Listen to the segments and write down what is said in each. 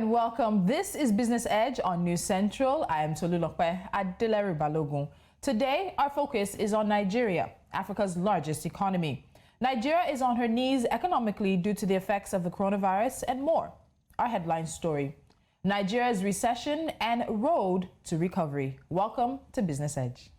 and welcome. This is Business Edge on News Central. I am Tolulope, Adeleru-Balogun. Today, our focus is on Nigeria, Africa's largest economy. Nigeria is on her knees economically due to the effects of the coronavirus and more. Our headline story: Nigeria's recession and road to recovery. Welcome to Business Edge.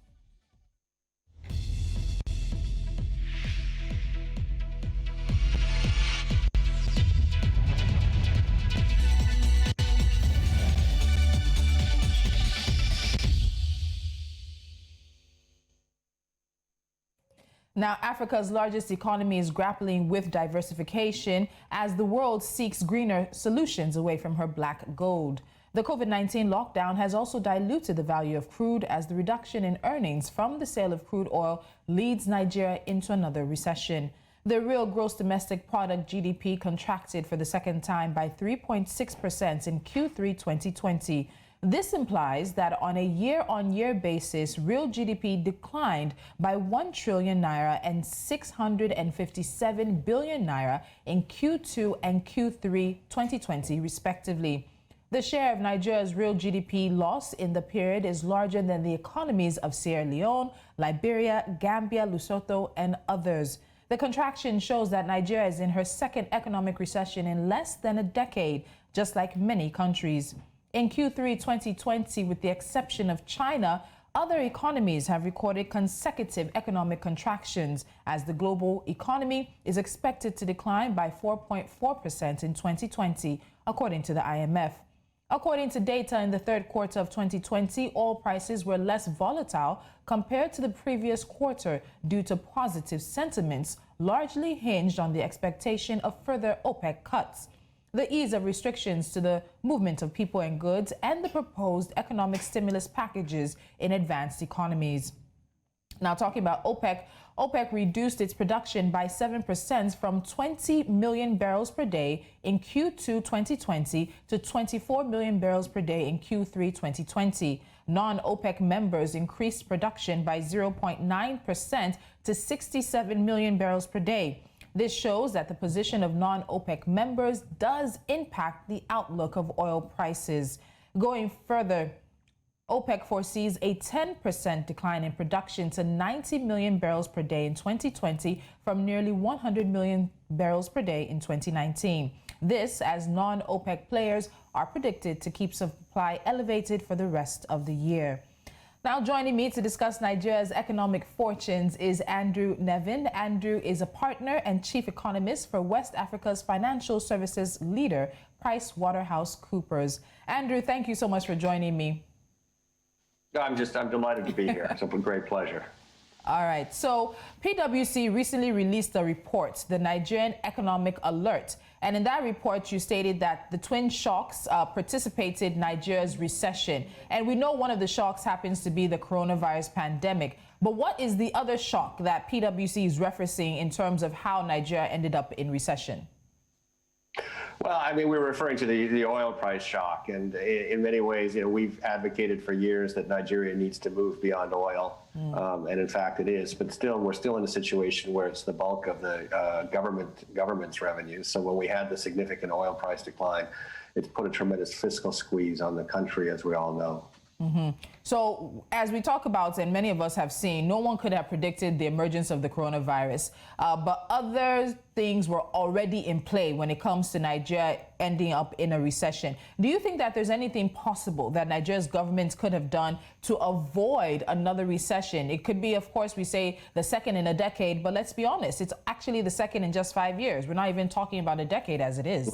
Now, Africa's largest economy is grappling with diversification as the world seeks greener solutions away from her black gold. The COVID-19 lockdown has also diluted the value of crude as the reduction in earnings from the sale of crude oil leads Nigeria into another recession. The real gross domestic product GDP contracted for the second time by 3.6% in Q3 2020. This implies that on a year-on-year basis, real GDP declined by 1 trillion naira and 657 billion naira in Q2 and Q3 2020, respectively. The share of Nigeria's real GDP loss in the period is larger than the economies of Sierra Leone, Liberia, Gambia, Lesotho, and others. The contraction shows that Nigeria is in her second economic recession in less than a decade, just like many countries. In Q3 2020, with the exception of China, other economies have recorded consecutive economic contractions as the global economy is expected to decline by 4.4% in 2020, according to the IMF. According to data in the third quarter of 2020, oil prices were less volatile compared to the previous quarter due to positive sentiments, largely hinged on the expectation of further OPEC cuts, the ease of restrictions to the movement of people and goods, and the proposed economic stimulus packages in advanced economies. Now, talking about OPEC, OPEC reduced its production by 7% from 20 million barrels per day in Q2 2020 to 24 million barrels per day in Q3 2020. Non-OPEC members increased production by 0.9% to 67 million barrels per day. This shows that the position of non-OPEC members does impact the outlook of oil prices. Going further, OPEC foresees a 10% decline in production to 90 million barrels per day in 2020 from nearly 100 million barrels per day in 2019. This as non-OPEC players are predicted to keep supply elevated for the rest of the year. Now joining me to discuss Nigeria's economic fortunes is Nevin. Andrew is a partner and chief economist for West Africa's financial services leader, PricewaterhouseCoopers. Andrew, thank you so much for joining me. I'm delighted to be here. It's a great pleasure. All right. So PwC recently released a report, the Nigerian Economic Alert. And in that report, you stated that the twin shocks precipitated Nigeria's recession. And we know one of the shocks happens to be the coronavirus pandemic. But what is the other shock that PwC is referencing in terms of how Nigeria ended up in recession? Well, I mean, we're referring to the oil price shock, and in many ways, we've advocated for years that Nigeria needs to move beyond oil, and in fact it is. But still, we're still in a situation where it's the bulk of the government's revenues. So when we had the significant oil price decline, it's put a tremendous fiscal squeeze on the country, as we all know. So as we talk about, and many of us have seen, no one could have predicted the emergence of the coronavirus, but other things were already in play when it comes to Nigeria ending up in a recession. Do you think that there's anything possible that Nigeria's government could have done to avoid another recession? It could be, of course, we say the second in a decade, but let's be honest, it's actually the second in just 5 years. We're not even talking about a decade as it is.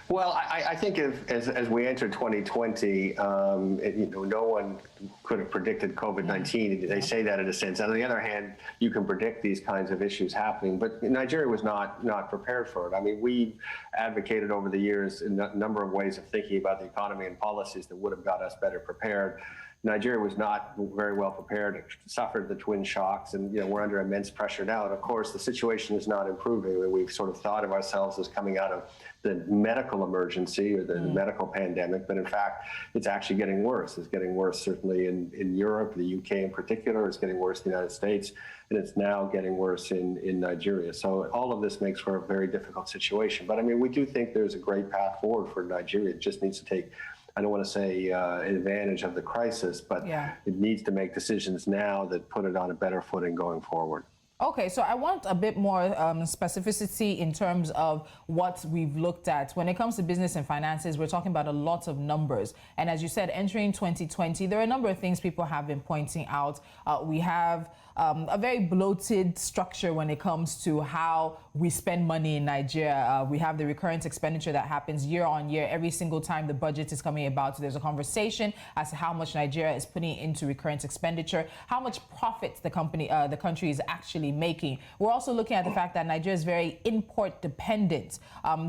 Well, I think as we enter 2020, no one could have predicted COVID-19. They say that in a sense. On the other hand, you can predict these kinds of issues happening, but Nigeria was not prepared for it. I mean, we advocated over the years in a number of ways of thinking about the economy and policies that would have got us better prepared. Nigeria was not very well prepared. It suffered the twin shocks, and we're under immense pressure now. And of course, the situation is not improving. We've sort of thought of ourselves as coming out of the medical emergency or the medical pandemic, but in fact, it's actually getting worse. It's getting worse certainly in Europe, the UK in particular. It's getting worse in the United States, and it's now getting worse in Nigeria. So all of this makes for a very difficult situation. But I mean, we do think there's a great path forward for Nigeria. It just needs to take, I don't want to say advantage of the crisis, but it needs to make decisions now that put it on a better footing going forward. Okay, so I want a bit more specificity in terms of what we've looked at. When it comes to business and finances, we're talking about a lot of numbers. And as you said, entering 2020, there are a number of things people have been pointing out. We have a very bloated structure when it comes to how we spend money in Nigeria. We have the recurrent expenditure that happens year on year. Every single time the budget is coming about, so there's a conversation as to how much Nigeria is putting into recurrent expenditure, how much profit the country is actually making. We're also looking at the fact that Nigeria is very import dependent.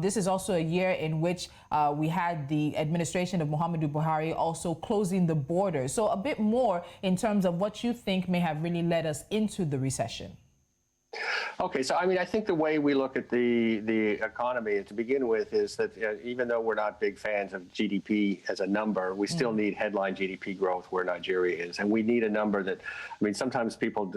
This is also a year in which we had the administration of Muhammadu Buhari also closing the borders. So a bit more in terms of what you think may have really led us into the recession. Okay, so I mean, I think the way we look at the economy to begin with is that even though we're not big fans of GDP as a number, we still need headline GDP growth where Nigeria is, and we need a number that, I mean, sometimes people,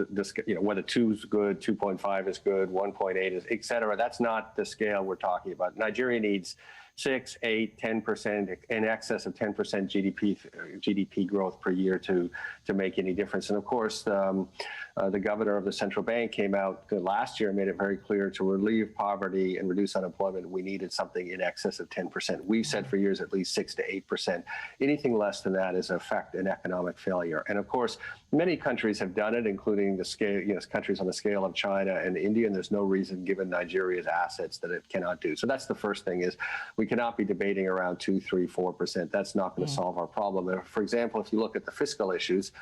whether 2 is good, 2.5 is good, 1.8 is, et cetera. That's not the scale we're talking about. Nigeria needs 6, 8, 10%, in excess of 10% GDP growth per year to make any difference. And of course, the governor of the central bank came out last year and made it very clear to relieve poverty and reduce unemployment, we needed something in excess of 10%. We've said for years at least 6 to 8%. Anything less than that is in fact an economic failure. And of course, many countries have done it, including the scale, countries on the scale of China and India, and there's no reason, given Nigeria's assets, that it cannot do. So that's the first thing, is we cannot be debating around 2, 3, 4%. That's not going to solve our problem. And for example, if you look at the fiscal issues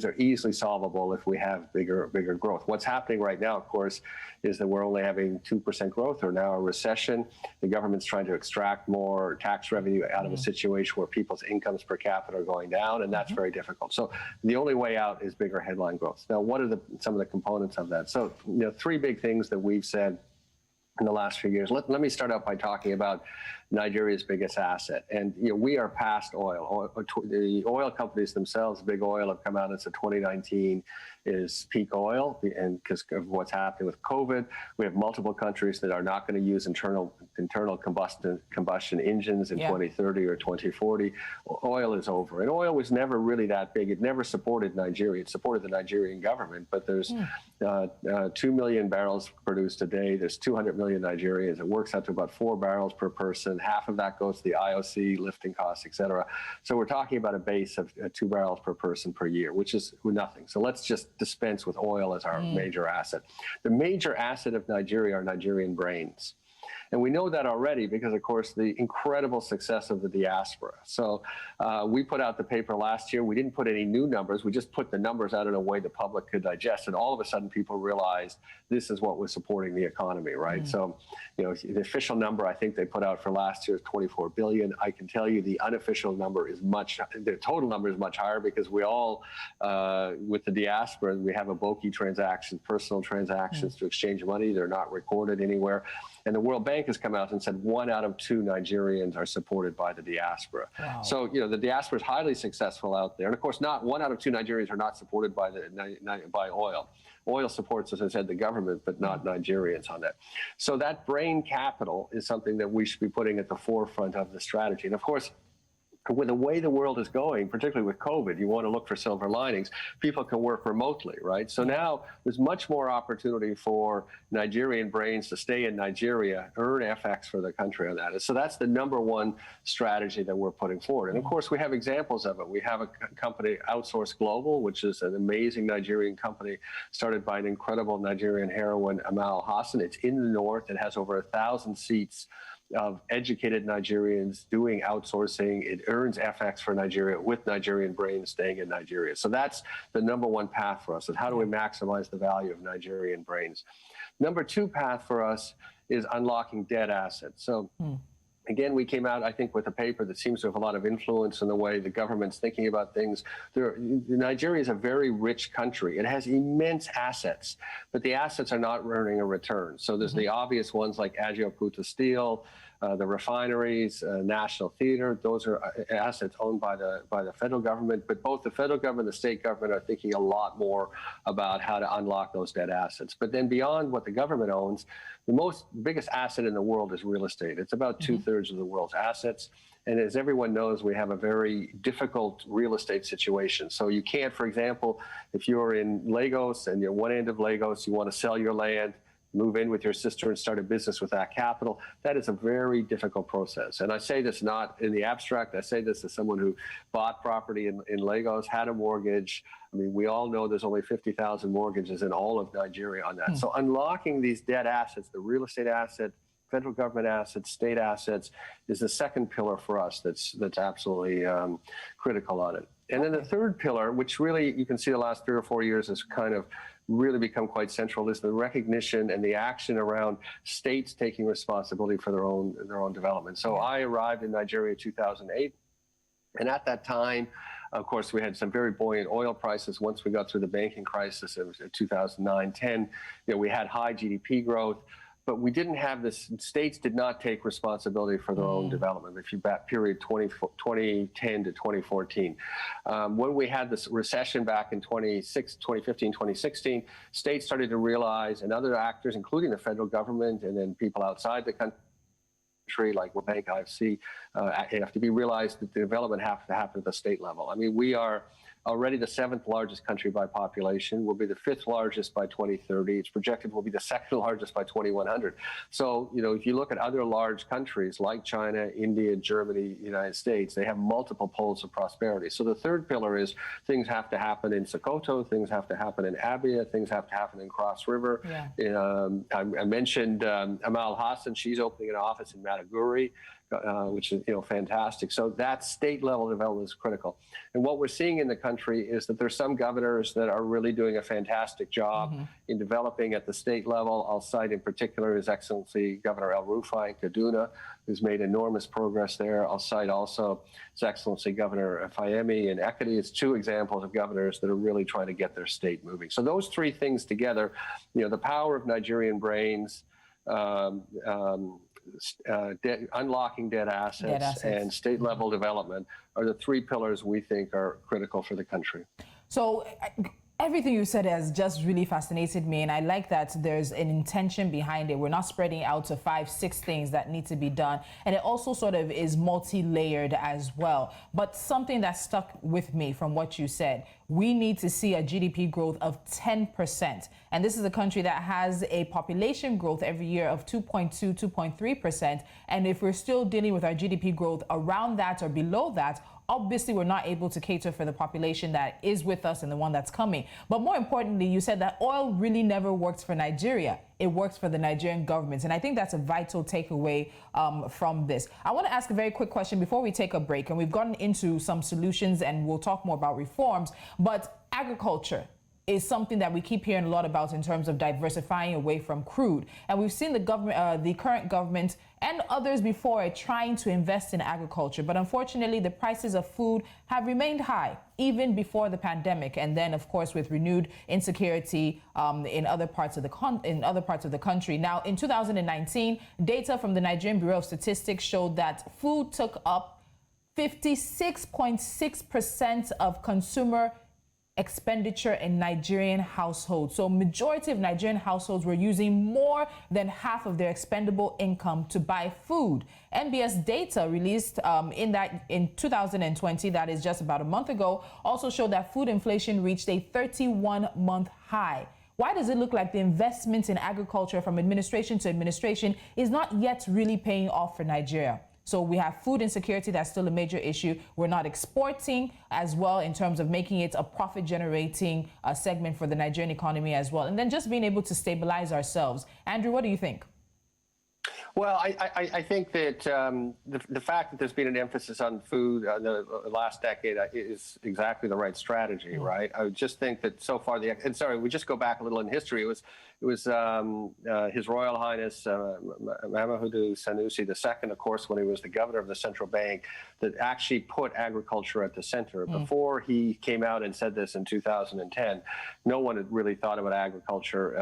are easily solvable if we have bigger growth. What's happening right now, of course, is that we're only having 2% growth, or now a recession. The government's trying to extract more tax revenue out of a situation where people's incomes per capita are going down, and that's very difficult. So the only way out is bigger headline growth. Now, what are some of the components of that? So, 3 big things that we've said in the last few years. Let me start out by talking about Nigeria's biggest asset. And we are past oil. The oil companies themselves, Big Oil, have come out and said 2019 is peak oil, and because of what's happening with COVID, we have multiple countries that are not going to use internal combustion engines in 2030 or 2040. Oil is over, and oil was never really that big. It never supported Nigeria. It supported the Nigerian government, but there's 2 million barrels produced a day. There's 200 million Nigerians. It works out to about 4 barrels per person. Half of that goes to the IOC, lifting costs, et cetera. So we're talking about a base of 2 barrels per person per year, which is nothing. So let's just dispense with oil as our major asset. The major asset of Nigeria are Nigerian brains. And we know that already because, of course, the incredible success of the diaspora. So we put out the paper last year. We didn't put any new numbers. We just put the numbers out in a way the public could digest. And all of a sudden, people realized this is what was supporting the economy, right? So, the official number I think they put out for last year is 24 billion. I can tell you the unofficial number is the total number is much higher, because we all, with the diaspora, we have a Boki transactions, personal transactions to exchange money. They're not recorded anywhere. And the World Bank has come out and said 1 out of 2 Nigerians are supported by the diaspora. Wow. So, the diaspora is highly successful out there. And of course, not 1 out of 2 Nigerians are not supported by by oil. Oil supports, as I said, the government, but not Nigerians on that. So that brain capital is something that we should be putting at the forefront of the strategy. And of course, with the way the world is going, particularly with COVID, you want to look for silver linings. People can work remotely, right? So now there's much more opportunity for Nigerian brains to stay in Nigeria, earn FX for the country on that. So that's the #1 strategy that we're putting forward. And of course, we have examples of it. We have a company, Outsource Global, which is an amazing Nigerian company started by an incredible Nigerian heroine, Amal Hassan. It's in the north. It has over 1,000 seats of educated Nigerians doing outsourcing. It earns FX for Nigeria with Nigerian brains staying in Nigeria. So that's the #1 path for us, is how do we maximize the value of Nigerian brains? #2 path for us is unlocking dead assets. So Again, we came out, I think, with a paper that seems to have a lot of influence in the way the government's thinking about things. Nigeria is a very rich country. It has immense assets, but the assets are not earning a return. So there's the obvious ones like Ajaokuta Steel, the refineries, National Theatre. Those are assets owned by the federal government, but both the federal government and the state government are thinking a lot more about how to unlock those dead assets. But then beyond what the government owns, the biggest asset in the world is real estate. It's about 2/3 of the world's assets. And as everyone knows, we have a very difficult real estate situation. So you can't, for example, if you're in Lagos and you're one end of Lagos, you want to sell your land, move in with your sister and start a business with that capital. That is a very difficult process. And I say this not in the abstract. I say this as someone who bought property in Lagos, had a mortgage. I mean, we all know there's only 50,000 mortgages in all of Nigeria on that. So unlocking these dead assets, the real estate asset, federal government assets, state assets, is the second pillar for us that's absolutely critical on it. And then the third pillar, which really you can see the last 3 or 4 years has kind of really become quite central, is the recognition and the action around states taking responsibility for their own development. So I arrived in Nigeria in 2008, and at that time, of course, we had some very buoyant oil prices. Once we got through the banking crisis in 2009, 10, we had high GDP growth. But we didn't have this, states did not take responsibility for their own development, if you back period 2010 to 2014. When we had this recession back in 2015, 2016, states started to realize, and other actors, including the federal government and then people outside the country, like World Bank, IFC, FDB, realized that the development has to happen at the state level. I mean, we are already the 7th largest country by population. We'll be the 5th largest by 2030. It's projected we'll be the 2nd largest by 2100. So, if you look at other large countries like China, India, Germany, United States, they have multiple poles of prosperity. So the third pillar is things have to happen in Sokoto, things have to happen in Abia, things have to happen in Cross River. I mentioned Amal Hassan. She's opening an office in Maiduguri, which is fantastic. So that state level development is critical. And what we're seeing in the country is that there's some governors that are really doing a fantastic job in developing at the state level. I'll cite in particular His Excellency Governor El Rufai in Kaduna, who's made enormous progress there. I'll cite also His Excellency Governor Fayemi in Ekiti. It's 2 examples of governors that are really trying to get their state moving. So those 3 things together, the power of Nigerian brains, unlocking dead assets and state level development are the 3 pillars we think are critical for the country. So everything you said has just really fascinated me, and I like that there's an intention behind it. We're not spreading out to 5, 6 things that need to be done, and it also sort of is multi-layered as well. But something that stuck with me from what you said, we need to see a GDP growth of 10%. And this is a country that has a population growth every year of 2.2, 2.3%. And if we're still dealing with our GDP growth around that or below that, obviously we're not able to cater for the population that is with us and the one that's coming. But more importantly, you said that oil really never works for Nigeria. It works for the Nigerian government. And I think that's a vital takeaway from this. I want to ask a very quick question before we take a break. And we've gotten into some solutions and we'll talk more about reforms. But agriculture is something that we keep hearing a lot about in terms of diversifying away from crude. And we've seen the government, the current government and others before it trying to invest in agriculture. But unfortunately, the prices of food have remained high even before the pandemic. And then, of course, with renewed insecurity in other parts of the country. Now, in 2019, data from the Nigerian Bureau of Statistics showed that food took up 56.6% of consumer expenditure in Nigerian households. So majority of Nigerian households were using more than half of their expendable income to buy food. NBS data released in 2020, that is just about a month ago, also showed that food inflation reached a 31-month high. Why does it look like the investment in agriculture from administration to administration is not yet really paying off for Nigeria? So we have food insecurity, that's still a major issue. We're not exporting as well in terms of making it a profit generating segment for the Nigerian economy as well. And then just being able to stabilize ourselves. Andrew, what do you think? Well, I think that the fact that there's been an emphasis on food the last decade is exactly the right strategy, right? I would just think that so far we just go back a little in history. It it was His Royal Highness Mahamudu Sanusi II, of course, when he was the governor of the central bank, that actually put agriculture at the center. Before he came out and said this in 2010, no one had really thought about agriculture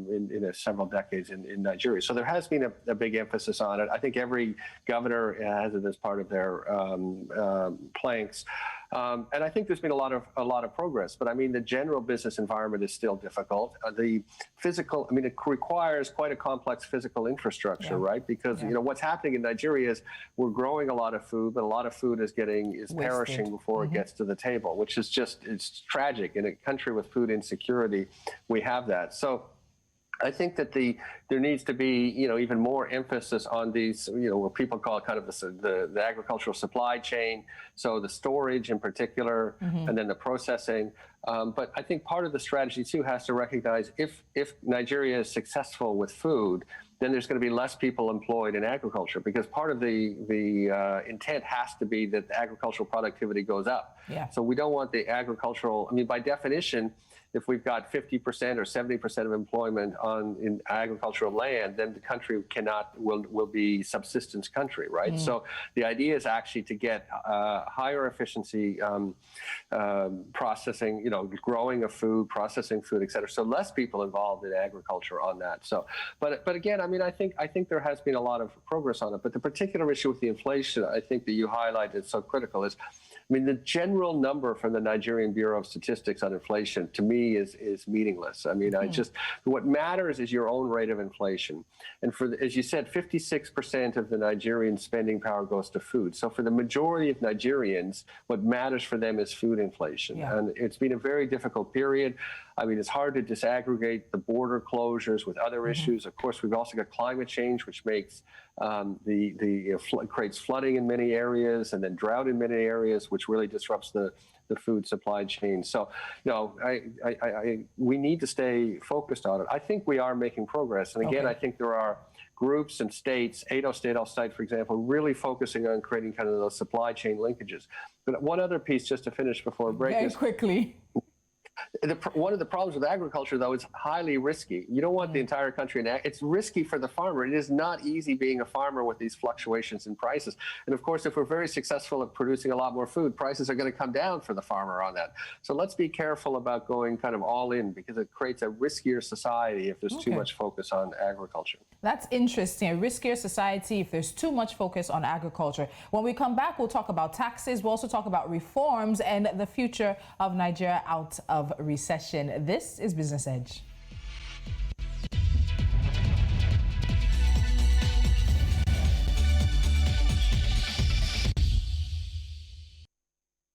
in several decades in Nigeria. So there has been a big emphasis on it. I think every governor has it as part of their planks. And I think there's been a lot of progress, but I mean, the general business environment is still difficult. The physical, I mean, it requires quite a complex physical infrastructure, right? Because, you know, what's happening in Nigeria is we're growing a lot of food, but a lot of food is perishing before it gets to the table, which is it's tragic. In a country with food insecurity, we have that. So I think that there needs to be, you know, even more emphasis on these, you know, what people call kind of the agricultural supply chain. So the storage in particular, and then the processing. But I think part of the strategy too has to recognize if Nigeria is successful with food, then there's going to be less people employed in agriculture, because part of the intent has to be that the agricultural productivity goes up. So we don't want the agricultural, I mean, by definition, if we've got 50% or 70% of employment in agricultural land, then the country will be subsistence country, right? So the idea is actually to get higher efficiency processing, you know, growing of food, processing food, et cetera. So less people involved in agriculture on that. So, but again, I mean, I think there has been a lot of progress on it. But the particular issue with the inflation, I think that you highlighted so critical is, I mean, the general number from the Nigerian Bureau of Statistics on inflation, to me, is meaningless. I mean, what matters is your own rate of inflation. And as you said, 56% of the Nigerian spending power goes to food. So for the majority of Nigerians, what matters for them is food inflation. And it's been a very difficult period. I mean, it's hard to disaggregate the border closures with other issues. Of course, we've also got climate change, which makes creates flooding in many areas, and then drought in many areas, which really disrupts the food supply chain. So, you know, we need to stay focused on it. I think we are making progress. And again, I think there are groups and states, Edo State, I'll cite, for example, really focusing on creating kind of those supply chain linkages. But one other piece, just to finish before break. Very quickly. One of the problems with agriculture, though, is highly risky. You don't want the entire country in it's risky for the farmer. It is not easy being a farmer with these fluctuations in prices. And of course, if we're very successful at producing a lot more food, prices are going to come down for the farmer on that. So let's be careful about going kind of all in, because it creates a riskier society if there's too much focus on agriculture. That's interesting. A riskier society if there's too much focus on agriculture. When we come back, we'll talk about taxes. We'll also talk about reforms and the future of Nigeria out of recession. This is Business Edge.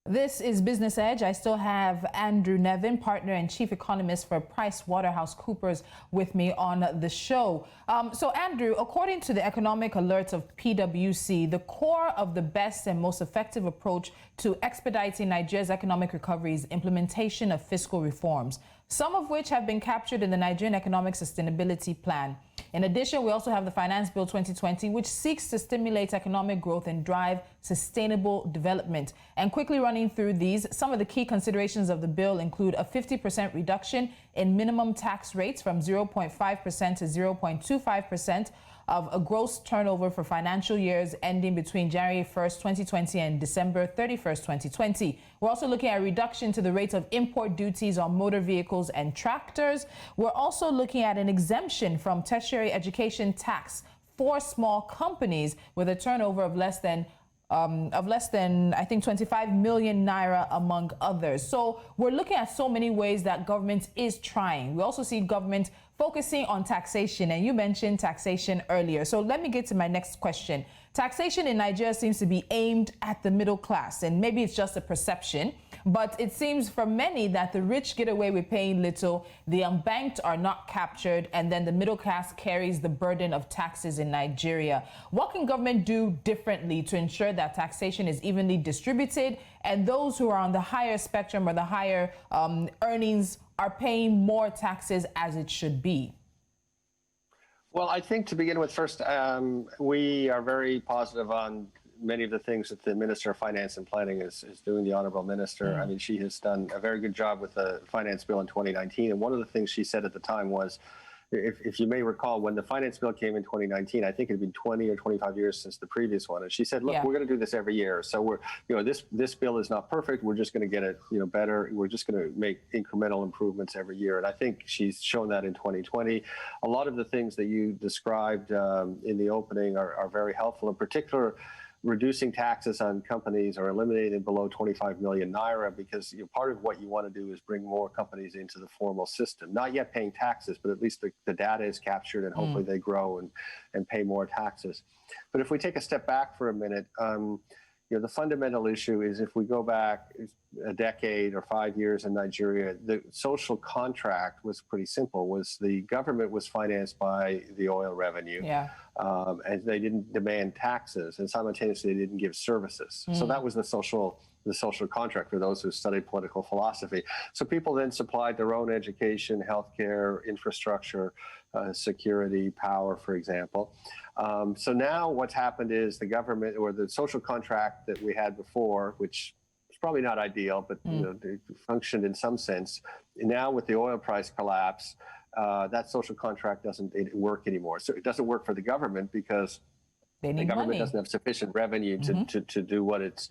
This is Business Edge. I still have Andrew Nevin, partner and chief economist for PricewaterhouseCoopers, with me on the show. So Andrew, according to the economic alerts of PwC, the core of the best and most effective approach to expediting Nigeria's economic recovery is implementation of fiscal reforms, some of which have been captured in the Nigerian Economic Sustainability Plan. In addition, we also have the Finance Bill 2020, which seeks to stimulate economic growth and drive sustainable development. And quickly running through these, some of the key considerations of the bill include a 50% reduction in minimum tax rates from 0.5% to 0.25% of a gross turnover for financial years ending between January 1st, 2020 and December 31st, 2020. We're also looking at a reduction to the rate of import duties on motor vehicles and tractors. We're also looking at an exemption from tertiary education tax for small companies with a turnover of less than I think 25 million naira, among others. So we're looking at so many ways that government is trying. We also see government focusing on taxation, and you mentioned taxation earlier. So let me get to my next question. Taxation in Nigeria seems to be aimed at the middle class, and maybe it's just a perception, but it seems for many that the rich get away with paying little, the unbanked are not captured, and then the middle class carries the burden of taxes in Nigeria. What can government do differently to ensure that taxation is evenly distributed and those who are on the higher spectrum or the higher earnings are paying more taxes as it should be? Well, I think to begin with, first, we are very positive on many of the things that the Minister of Finance and Planning is doing, the Honorable Minister. I mean, she has done a very good job with the Finance Bill in 2019. And one of the things she said at the time was if you may recall, when the finance bill came in 2019, I think it had been 20 or 25 years since the previous one. And she said, look, we're going to do this every year. So this bill is not perfect. We're just going to get it, better. We're just going to make incremental improvements every year. And I think she's shown that in 2020. A lot of the things that you described in the opening are very helpful. In particular, reducing taxes on companies or eliminating below 25 million naira, because part of what you want to do is bring more companies into the formal system, not yet paying taxes, but at least the data is captured and hopefully they grow and pay more taxes. But if we take a step back for a minute, the fundamental issue is, if we go back a decade or 5 years in Nigeria, the social contract was pretty simple. Was the government was financed by the oil revenue, and they didn't demand taxes, and simultaneously they didn't give services. So that was the social contract for those who studied political philosophy. So people then supplied their own education, healthcare, infrastructure, security, power, for example. So now what's happened is the government, or the social contract that we had before, which was probably not ideal, but it functioned in some sense. Now with the oil price collapse, that social contract doesn't work anymore. So it doesn't work for the government because the government doesn't have sufficient revenue to do what it's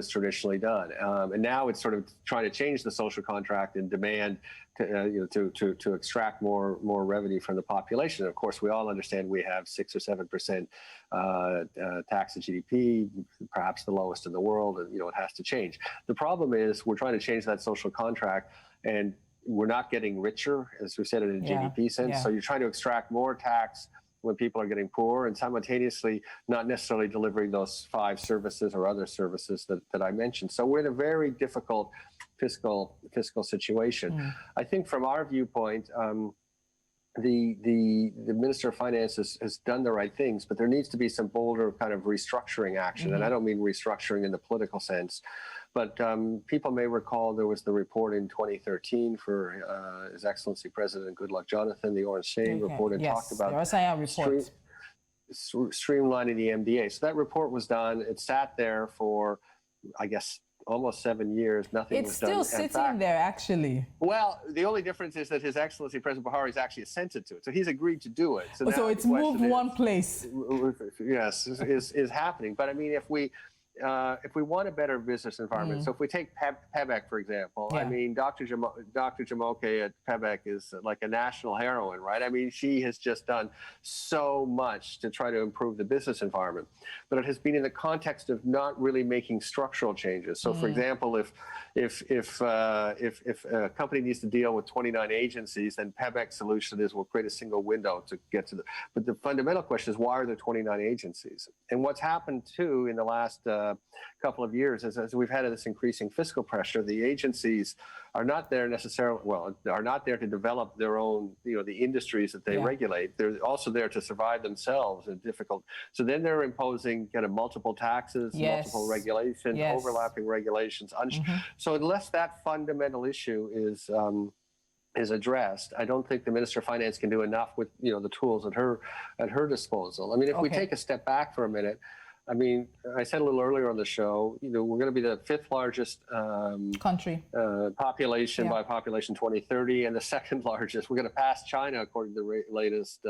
traditionally done, and now it's sort of trying to change the social contract and demand to extract more revenue from the population. Of course, we all understand we have 6 or 7% tax to GDP, perhaps the lowest in the world, and it has to change. The problem is we're trying to change that social contract, and we're not getting richer, as we said, in a GDP sense. So you're trying to extract more tax when people are getting poor, and simultaneously not necessarily delivering those 5 services or other services that I mentioned. So we're in a very difficult fiscal situation. I think from our viewpoint, the Minister of Finance has done the right things, but there needs to be some bolder kind of restructuring action. And I don't mean restructuring in the political sense, but people may recall there was the report in 2013 for His Excellency President Goodluck Jonathan, the Orange Shane report, and talked about streamlining the MDA. So that report was done. It sat there for, I guess, almost 7 years. Nothing was done. It's still sitting there, actually. Well, the only difference is that His Excellency President Buhari has actually assented to it. So he's agreed to do it. So it's moved one place. Yes, is happening. But I mean, if we want a better business environment, so if we take PEBEC, for example, I mean, Dr. Jamoke at PEBEC is like a national heroine, right? I mean, she has just done so much to try to improve the business environment, but it has been in the context of not really making structural changes. So, for example, if a company needs to deal with 29 agencies, then PEBEC's solution is we'll create a single window to get to but the fundamental question is, why are there 29 agencies? And what's happened too in the last couple of years is, as we've had this increasing fiscal pressure, the agencies are not there necessarily, are not there to develop their own, the industries that they regulate. They're also there to survive themselves in difficult. So then they're imposing kind of multiple taxes, multiple regulations, overlapping regulations. So unless that fundamental issue is addressed, I don't think the Minister of Finance can do enough with the tools at her disposal. I mean, if we take a step back for a minute, I mean, I said a little earlier on the show, we're going to be the 5th largest country population by population 2030, and the 2nd largest. We're going to pass China, according to the latest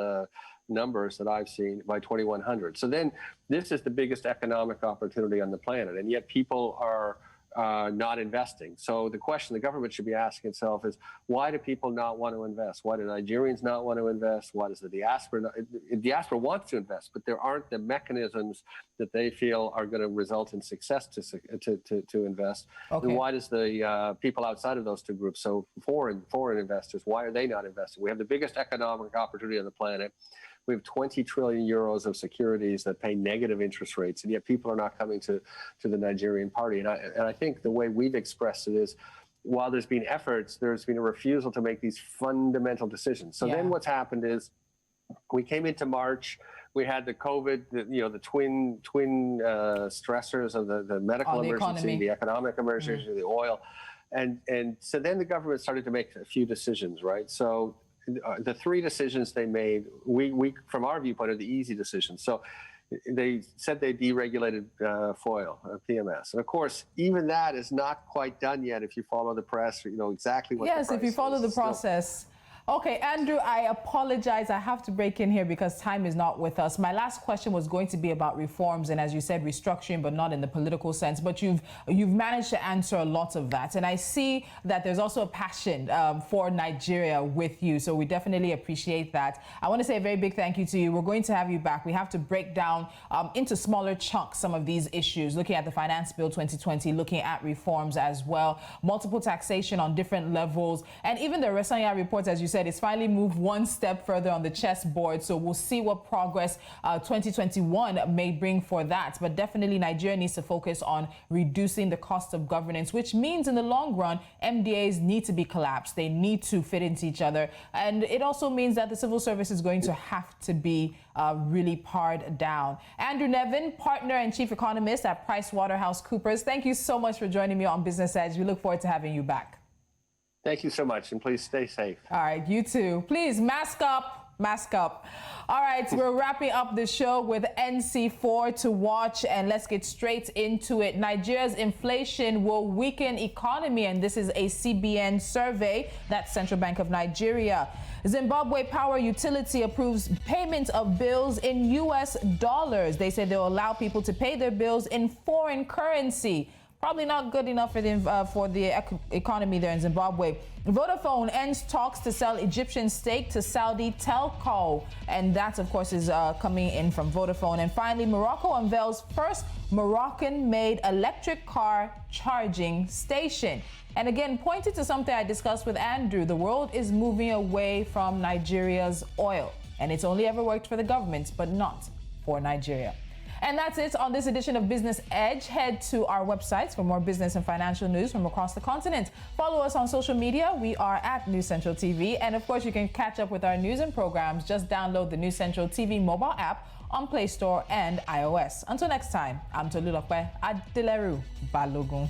numbers that I've seen, by 2100. So then this is the biggest economic opportunity on the planet, and yet people are not investing. So the question the government should be asking itself is, why do people not want to invest? Why do Nigerians not want to invest? Why does the diaspora not? The diaspora wants to invest, but there aren't the mechanisms that they feel are going to result in success to invest. And why does the people outside of those two groups, so foreign investors, why are they not investing? We have the biggest economic opportunity on the planet. We have 20 trillion euros of securities that pay negative interest rates, and yet people are not coming to the Nigerian party. And I think the way we've expressed it is, while there's been efforts, there's been a refusal to make these fundamental decisions. So then what's happened is, we came into March, we had the COVID, the twin stressors of the medical emergency, the economic emergency, the oil. And so then the government started to make a few decisions, right? So the 3 decisions they made, we from our viewpoint, are the easy decisions. So they said they deregulated foil, PMS. And of course, even that is not quite done yet if you follow the press, exactly what the price if you follow the process. Okay, Andrew, I apologize. I have to break in here because time is not with us. My last question was going to be about reforms and, as you said, restructuring, but not in the political sense. But you've managed to answer a lot of that. And I see that there's also a passion for Nigeria with you. So we definitely appreciate that. I want to say a very big thank you to you. We're going to have you back. We have to break down into smaller chunks some of these issues, looking at the Finance Bill 2020, looking at reforms as well, multiple taxation on different levels, and even the Recession report, as you said, it's finally moved one step further on the chessboard. So we'll see what progress 2021 may bring for that. But definitely Nigeria needs to focus on reducing the cost of governance, which means in the long run, MDAs need to be collapsed. They need to fit into each other. And it also means that the civil service is going to have to be really pared down. Andrew Nevin, partner and chief economist at PricewaterhouseCoopers, thank you so much for joining me on Business Edge. We look forward to having you back. Thank you so much, and please stay safe. All right, you too. Please mask up, mask up. All right, we're wrapping up the show with NC4 to watch, and let's get straight into it. Nigeria's inflation will weaken economy, and this is a CBN survey. That's Central Bank of Nigeria. Zimbabwe Power Utility approves payment of bills in US dollars. They say they'll allow people to pay their bills in foreign currency. Probably not good enough for the economy there in Zimbabwe. Vodafone ends talks to sell Egyptian stake to Saudi telco. And that, of course, is coming in from Vodafone. And finally, Morocco unveils first Moroccan-made electric car charging station. And again, pointed to something I discussed with Andrew, the world is moving away from Nigeria's oil. And it's only ever worked for the government, but not for Nigeria. And that's it on this edition of Business Edge. Head to our websites for more business and financial news from across the continent. Follow us on social media. We are at News Central TV. And of course, you can catch up with our news and programs. Just download the News Central TV mobile app on Play Store and iOS. Until next time, I'm Tolulope, Adeleru-Balogun.